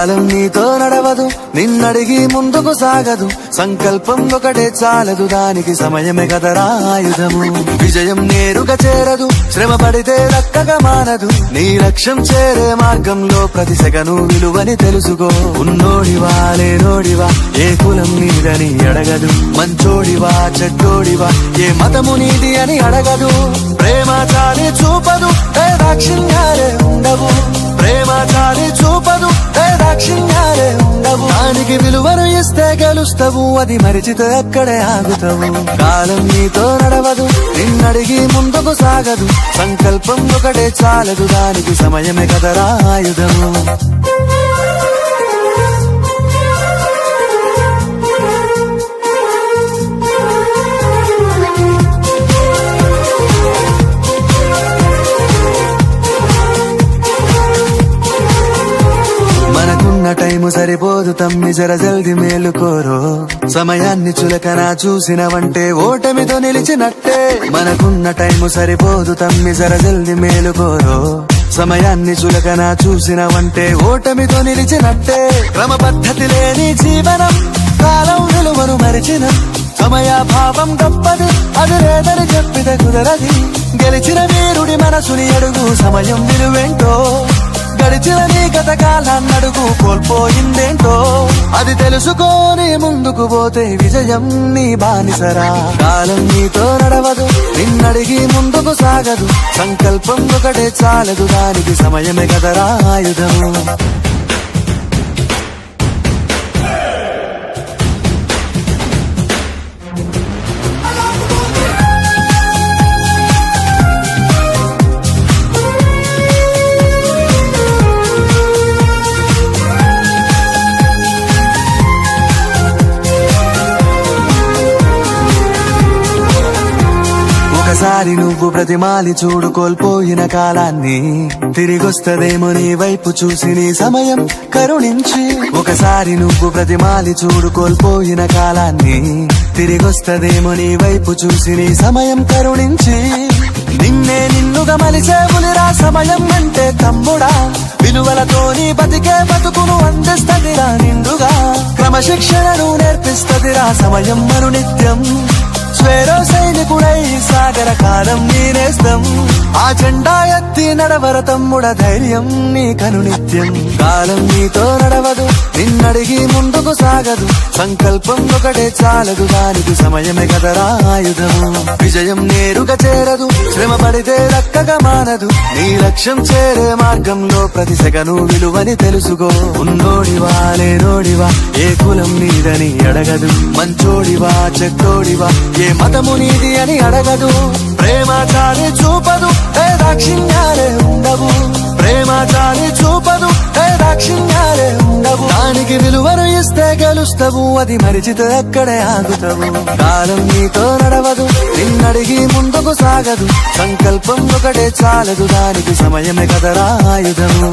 కాలం నీతో నడవదు, నిన్నడిగి ముందుకు సాగదు. సంకల్పం ఒకటే చాలదు, దానికి సమయమే కదరా ఆయుధము. విజయం నేరుగా చేరదు, శ్రమ పడితే దక్కగా మానదు. నీ లక్ష్యం చేరే మార్గంలో ప్రతి సెగను విలువని తెలుసుకో. ఉన్నోడివా లేనోడివా, ఏ కులం నీదని అడగదు. మంచోడివా చెడ్డోడివా, ఏ మతము నీది అని అడగదు. ప్రేమ చాలి చూపదు, దాక్షిణ్యాలే ఉండవు. ప్రేమ చాలి చూపదు, దాక్షిణ్యాలే ఉండవు. దానికి విలువను ఇస్తే గెలుస్తావు, అది మరిచితే అక్కడే ఆగుతావు. కాలం నీతో నడవదు, నిన్నడిగి ముందుకు సాగదు. సంకల్పం ఒకటే చాలదు, దానికి సమయమే కదరా ఆయుధము. టైము సరిపోదు తమ్మి, జర జల్ది మేలుకోరో. సమయాన్ని చులకన చూసినవంటే ఓటమితో నిలిచినట్టే. మనకున్న టైము సరిపోదు తమ్మి, జర జల్ది మేలుకోరో. సమయాన్ని చులకన చూసినవంటే ఓటమితో నిలిచినట్టే. క్రమ పద్ధతి లేని జీవనం, కాలం విలువను మరిచిన. సమయాభావం గొప్పది, అది లేదని చెప్పితే కుదరది. గెలిచిన వీరుడి మనసుని అడుగు, సమయం విలువేంటో. గడిచిన నీ గత కాలాన్నడుగు, కోల్పోయిందేంటో. అది తెలుసుకొని ముందుకు పోతే విజయం నీ బానిసరా. కాలం నీతో నడవదు, నిన్నడిగి ముందుకు సాగదు. సంకల్పం ఒకటే చాలదు, దానికి సమయమే కదరా ఆయుధము. ఒకసారి నువ్వు ప్రతిమాలి చూడు కోల్పోయిన కాలాన్ని. తిరిగొస్తదేమో నీ వైపు చూసి నీ సమయం కరుణించి. ఒకసారి నువ్వు ప్రతిమాలి చూడు కోల్పోయిన కాలాన్ని. తిరిగొస్తదేమో నీ వైపు చూసి నీ సమయం కరుణించి. నిన్నే నిన్నుగా మలిచేవులిరా సమయం అంటే తమ్ముడా. విలువలతోని బతికే బతుకును అందిస్తదిరా నిండుగా. క్రమశిక్షణను నేర్పిస్తదిరా సమయం మరు నిత్యం. స్వేరో సైనికుడై సాగర కాలం నీనేస్తం. ఆ జెండా ఎత్తి నడవర తమ్ముడ, ధైర్యం నీ కనునిత్యం. కాలం నీతో నడవదు, నిన్నడిగి ముందుకు సాగదు. సంకల్పం ఒకటే చాలదు, దానికి సమయమే కదరా ఆయుధము. విజయం నేరుగా చేరదు, శ్రమ పడితే దక్కగా మానదు. నీ లక్ష్యం చేరే మార్గంలో ప్రతి సెగను విలువని తెలుసుకో. ఉన్నోడివా లేనోడివా, ఏ కులం నీదని అడగదు. మంచోడివా చెడ్డోడివా, ఏ మతము నీది అని అడగదు. ప్రేమ చాలి చూపదు, దాక్షిణ్యాలే ఉండవు. ప్రేమ చాలి చూపదు, దాక్షిణ్యాలే ఉండవు. దానికి విలువను ఇస్తే గెలుస్తావు, అది మరిచితే అక్కడే ఆగుతావు. కాలం నీతో నడవదు, నిన్నడిగి ముందుకు సాగదు. సంకల్పం ఒకటే చాలదు, దానికి సమయమే కదరా ఆయుధము.